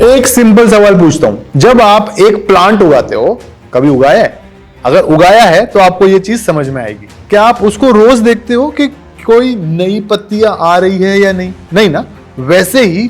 एक सिंपल सवाल पूछता हूं, जब आप एक प्लांट उगाते हो, कभी उगाया है? अगर उगाया है तो आपको यह चीज समझ में आएगी। क्या आप उसको रोज देखते हो कि कोई नई पत्तियां आ रही है या नहीं? नहीं ना। वैसे ही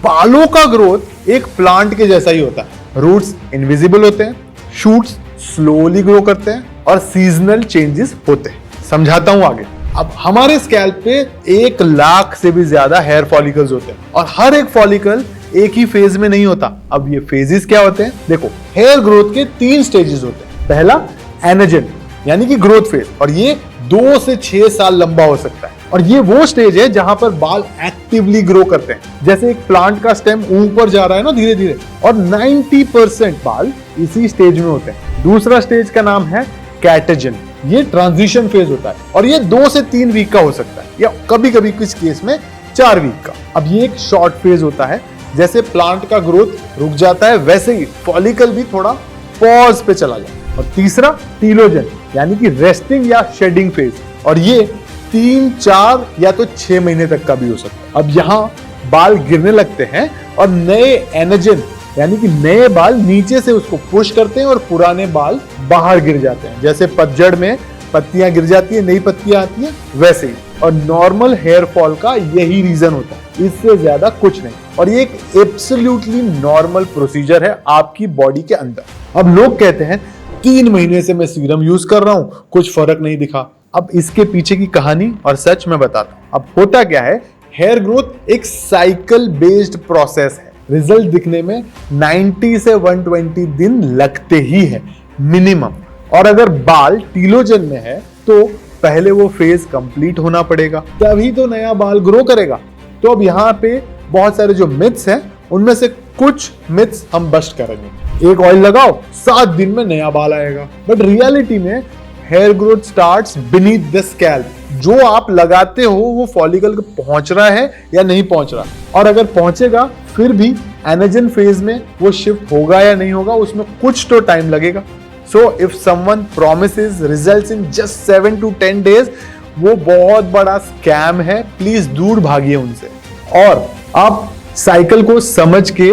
बालों का ग्रोथ एक प्लांट के जैसा ही होता है। रूट्स इनविजिबल होते हैं, शूट्स स्लोली ग्रो करते हैं और सीजनल चेंजेस होते हैं। समझाता हूं आगे। अब हमारे स्कैल्प पे 1 लाख से भी ज्यादा हेयर फॉलिकल्स होते हैं और हर एक फॉलिकल एक ही फेज में नहीं होता। अब ये फेजेस क्या होते हैं? देखो, हेयर ग्रोथ के 3 स्टेजेस होते हैं। पहला एनर्जन यानी कि ग्रोथ फेज, और ये 2 से 6 साल लंबा हो सकता है। और ये वो स्टेज है जहां पर बाल एक्टिवली ग्रो करते हैं। जैसे एक प्लांट का स्टेम ऊपर जा रहा है ना धीरे धीरे, और 90% बाल इसी स्टेज में होते हैं। दूसरा स्टेज का नाम है कैटेजन। ये ट्रांजिशन फेज होता है और ये 2 से 3 वीक का हो सकता है, या कभी कभी कुछ केस में 4 वीक का। अब ये एक शॉर्ट फेज होता है। जैसे प्लांट का ग्रोथ रुक जाता है, वैसे ही फॉलिकल भी थोड़ा पॉज पे चला जाता है। और तीसरा टीलोजन यानी कि रेस्टिंग या शेडिंग फेज, और ये 3, 4 या तो 6 महीने तक का भी हो सकता है। अब यहाँ बाल गिरने लगते हैं और नए एनर्जन यानी कि नए बाल नीचे से उसको पुश करते हैं और पुराने बाल बाहर गिर जाते हैं। जैसे पतझड़ में पत्तियां गिर जाती है, नई पत्तियां आती हैं, वैसे ही। और नॉर्मल हेयर फॉल का यही रीजन होता है, इससे ज्यादा कुछ नहीं। और ये एक एब्सोल्युटली नॉर्मल प्रोसीजर है आपकी बॉडी के अंदर। अब लोग कहते हैं 3 महीने से मैं सीरम यूज कर रहा हूं, कुछ फर्क नहीं दिखा। अब इसके पीछे की कहानी और सच मैं बताता हूं। अब होता क्या है, हेयर ग्रोथ एक साइकिल बेस्ड प्रोसेस है। रिजल्ट दिखने में 90 से 120 दिन लगते ही है मिनिमम। और अगर बाल टीलोजन में है तो पहले वो फेज कंप्लीट होना पड़ेगा, तभी तो नया बाल ग्रो करेगा। तो अब यहाँ पे बहुत सारे जो मिथ्स हैं, उनमें से कुछ मिथ्स हम बस्ट करेंगे। एक ऑयल लगाओ, 7 दिन में नया बाल आएगा, बट रियलिटी में hair growth starts beneath the scalp. जो आप लगाते हो वो फॉलिकल को पहुंच रहा है या नहीं पहुंच रहा, और अगर पहुंचेगा फिर भी एनर्जन फेज में वो शिफ्ट होगा या नहीं होगा, उसमें कुछ तो टाइम लगेगा। So if someone promises results in just 7 to 10 days, वो बहुत बड़ा स्कैम है। प्लीज दूर भागिए उनसे। और आप साइकिल को समझ के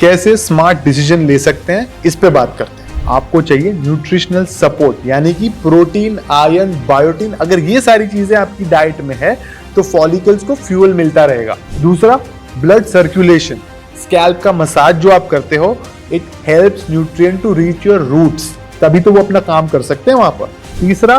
कैसे स्मार्ट डिसीजन ले सकते हैं, इस पे बात करते हैं। आपको चाहिए न्यूट्रिशनल सपोर्ट यानी कि प्रोटीन, आयरन, बायोटिन। अगर ये सारी चीजें आपकी डाइट में है तो फॉलिकल्स को फ्यूल मिलता रहेगा। दूसरा, ब्लड सर्कुलेशन। स्कैल्प का मसाज जो आप करते हो, it helps nutrient to reach your roots, तभी तो वो अपना काम कर सकते हैं वहां पर। तीसरा,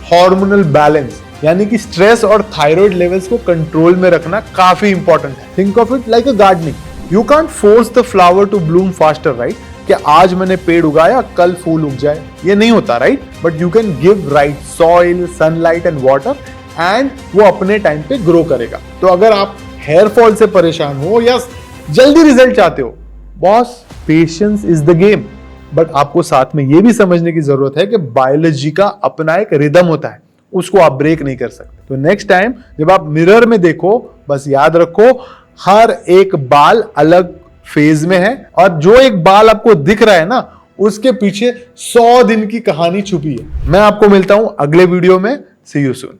हार्मोनल बैलेंस यानी कि स्ट्रेस और थायराइड लेवल्स को कंट्रोल में रखना काफी इंपॉर्टेंट है। Think of it like a gardening. You can't force the flower to bloom faster, right? कि आज मैंने पेड़ उगाया, कल फूल उग जाए, ये नहीं होता, right? But you can give right soil, sunlight and water, and वो अपने टाइम पे ग्रो करेगा। तो अगर आप हेयर फॉल से परेशान हो या जल्दी रिजल्ट चाहते हो, boss, patience is the game. But आपको साथ में ये भी समझने की जरूरत है कि बायोलॉजी का अपना एक रिदम होता है, उसको आप ब्रेक नहीं कर सकते। तो नेक्स्ट टाइम जब आप मिरर में देखो, बस याद रखो हर एक बाल अलग फेज में है, और जो एक बाल आपको दिख रहा है ना, उसके पीछे 100 दिन की कहानी छुपी है। मैं आपको मिलता हूं अगले वीडियो में। सी यू सून।